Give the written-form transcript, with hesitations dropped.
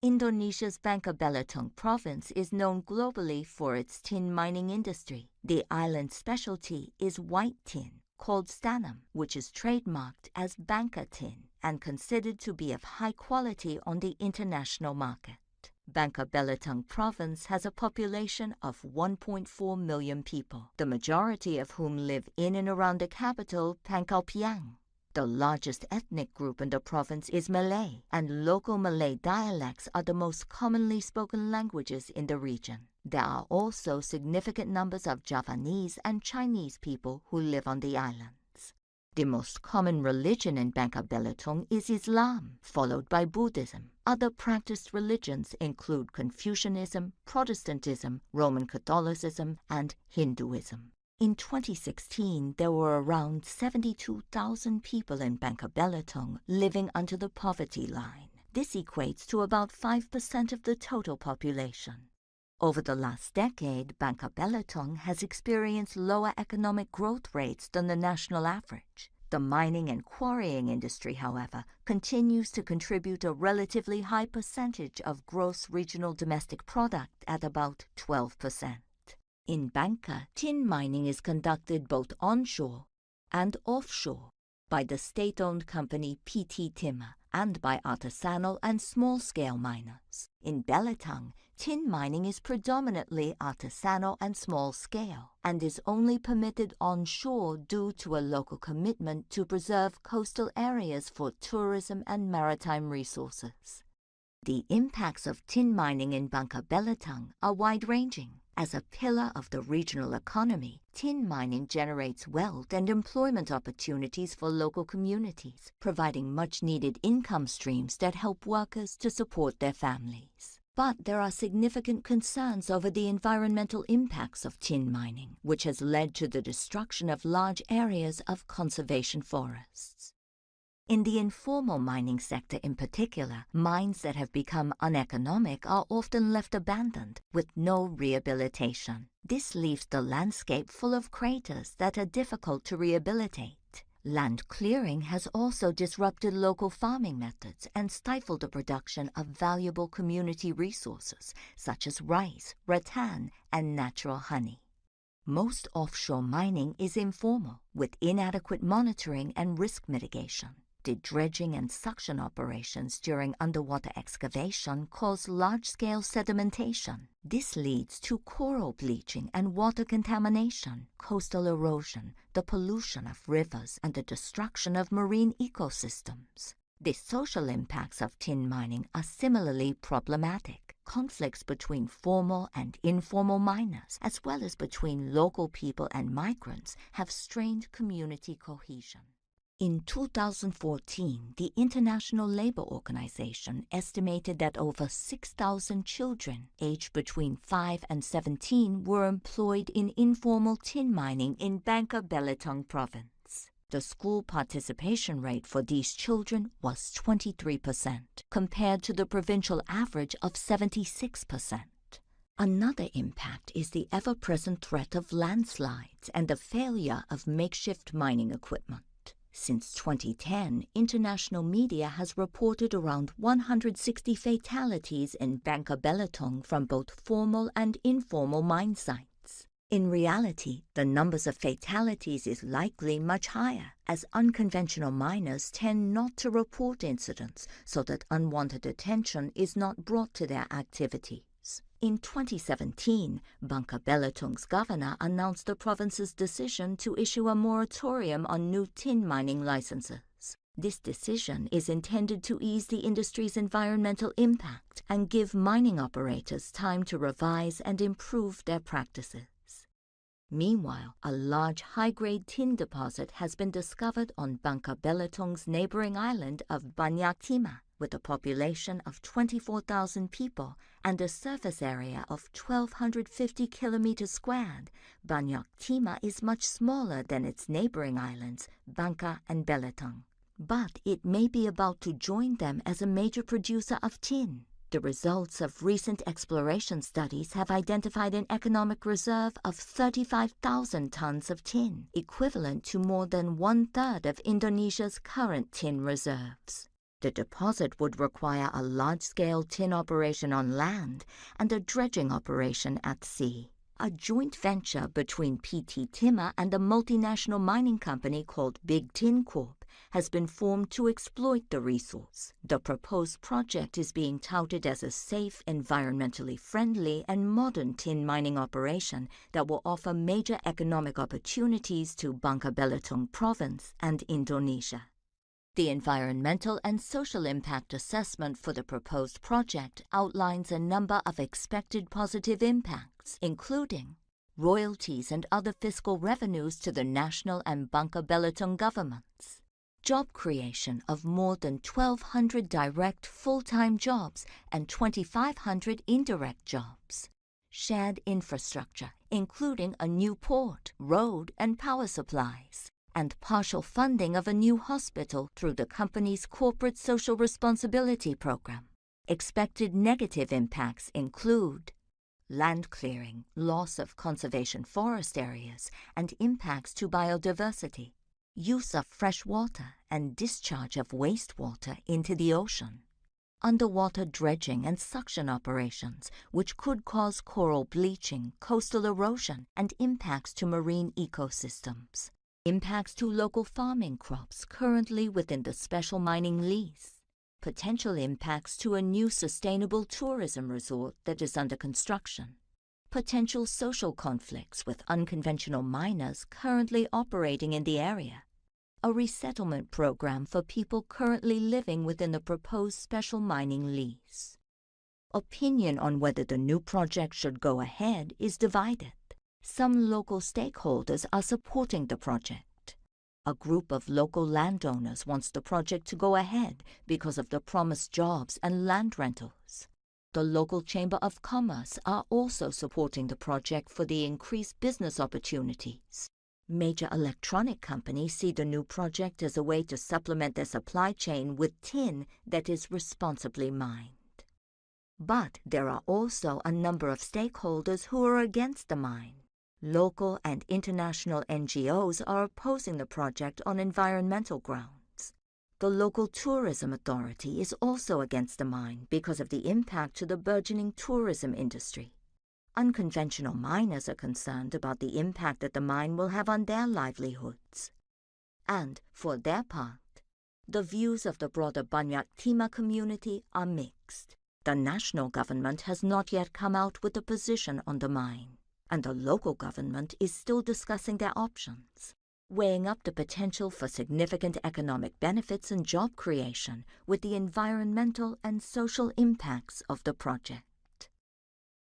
Indonesia's Bangka Belitung province is known globally for its tin mining industry. The island's specialty is white tin, called Stanam, which is trademarked as Bangka tin and considered to be of high quality on the international market. Bangka Belitung province has a population of 1.4 million people, the majority of whom live in and around the capital, Pangkalpiang. The largest ethnic group in the province is Malay, and local Malay dialects are the most commonly spoken languages in the region. There are also significant numbers of Javanese and Chinese people who live on the islands. The most common religion in Bangka Belitung is Islam, followed by Buddhism. Other practiced religions include Confucianism, Protestantism, Roman Catholicism, and Hinduism. In 2016, there were around 72,000 people in Bangka Belitung living under the poverty line. This equates to about 5% of the total population. Over the last decade, Bangka Belitung has experienced lower economic growth rates than the national average. The mining and quarrying industry, however, continues to contribute a relatively high percentage of gross regional domestic product at about 12%. In Bangka, tin mining is conducted both onshore and offshore by the state-owned company PT Timah and by artisanal and small-scale miners. In Belitung, tin mining is predominantly artisanal and small-scale and is only permitted onshore due to a local commitment to preserve coastal areas for tourism and maritime resources. The impacts of tin mining in Bangka Belitung are wide-ranging. As a pillar of the regional economy, tin mining generates wealth and employment opportunities for local communities, providing much-needed income streams that help workers to support their families. But there are significant concerns over the environmental impacts of tin mining, which has led to the destruction of large areas of conservation forests. In the informal mining sector in particular, mines that have become uneconomic are often left abandoned with no rehabilitation. This leaves the landscape full of craters that are difficult to rehabilitate. Land clearing has also disrupted local farming methods and stifled the production of valuable community resources such as rice, rattan, and natural honey. Most offshore mining is informal, with inadequate monitoring and risk mitigation. The dredging and suction operations during underwater excavation cause large-scale sedimentation. This leads to coral bleaching and water contamination, coastal erosion, the pollution of rivers, and the destruction of marine ecosystems. The social impacts of tin mining are similarly problematic. Conflicts between formal and informal miners, as well as between local people and migrants, have strained community cohesion. In 2014, the International Labour Organization estimated that over 6,000 children aged between 5 and 17 were employed in informal tin mining in Bangka Belitung province. The school participation rate for these children was 23%, compared to the provincial average of 76%. Another impact is the ever-present threat of landslides and the failure of makeshift mining equipment. Since 2010, international media has reported around 160 fatalities in Bangka Belitung from both formal and informal mine sites. In reality, the numbers of fatalities is likely much higher, as unconventional miners tend not to report incidents so that unwanted attention is not brought to their activities. In 2017, Bangka Belitung's governor announced the province's decision to issue a moratorium on new tin mining licenses. This decision is intended to ease the industry's environmental impact and give mining operators time to revise and improve their practices. Meanwhile, a large high-grade tin deposit has been discovered on Bangka Belitung's neighboring island of Banyak Timah, with a population of 24,000 people and a surface area of 1,250 kilometers squared. Banyak Timah is much smaller than its neighboring islands, Bangka and Belitung. But it may be about to join them as a major producer of tin. The results of recent exploration studies have identified an economic reserve of 35,000 tons of tin, equivalent to more than one-third of Indonesia's current tin reserves. The deposit would require a large-scale tin operation on land and a dredging operation at sea. A joint venture between PT Timah and a multinational mining company called Big Tin Corp has been formed to exploit the resource. The proposed project is being touted as a safe, environmentally friendly, and modern tin mining operation that will offer major economic opportunities to Bangka Belitung Province and Indonesia. The environmental and social impact assessment for the proposed project outlines a number of expected positive impacts, including royalties and other fiscal revenues to the national and Bangka Belitung governments, job creation of more than 1,200 direct full-time jobs and 2,500 indirect jobs, shared infrastructure, including a new port, road, and power supplies, and partial funding of a new hospital through the company's corporate social responsibility program. Expected negative impacts include land clearing, loss of conservation forest areas, and impacts to biodiversity, use of fresh water and discharge of wastewater into the ocean, underwater dredging and suction operations, which could cause coral bleaching, coastal erosion, and impacts to marine ecosystems. Impacts to local farming crops currently within the special mining lease. Potential impacts to a new sustainable tourism resort that is under construction. Potential social conflicts with unconventional miners currently operating in the area. A resettlement program for people currently living within the proposed special mining lease. Opinion on whether the new project should go ahead is divided. Some local stakeholders are supporting the project. A group of local landowners wants the project to go ahead because of the promised jobs and land rentals. The local Chamber of Commerce are also supporting the project for the increased business opportunities. Major electronic companies see the new project as a way to supplement their supply chain with tin that is responsibly mined. But there are also a number of stakeholders who are against the mine. Local and international NGOs are opposing the project on environmental grounds. The local tourism authority is also against the mine because of the impact to the burgeoning tourism industry. Unconventional miners are concerned about the impact that the mine will have on their livelihoods. And, for their part, the views of the broader Banyak Timah community are mixed. The national government has not yet come out with a position on the mine, and the local government is still discussing their options, weighing up the potential for significant economic benefits and job creation with the environmental and social impacts of the project.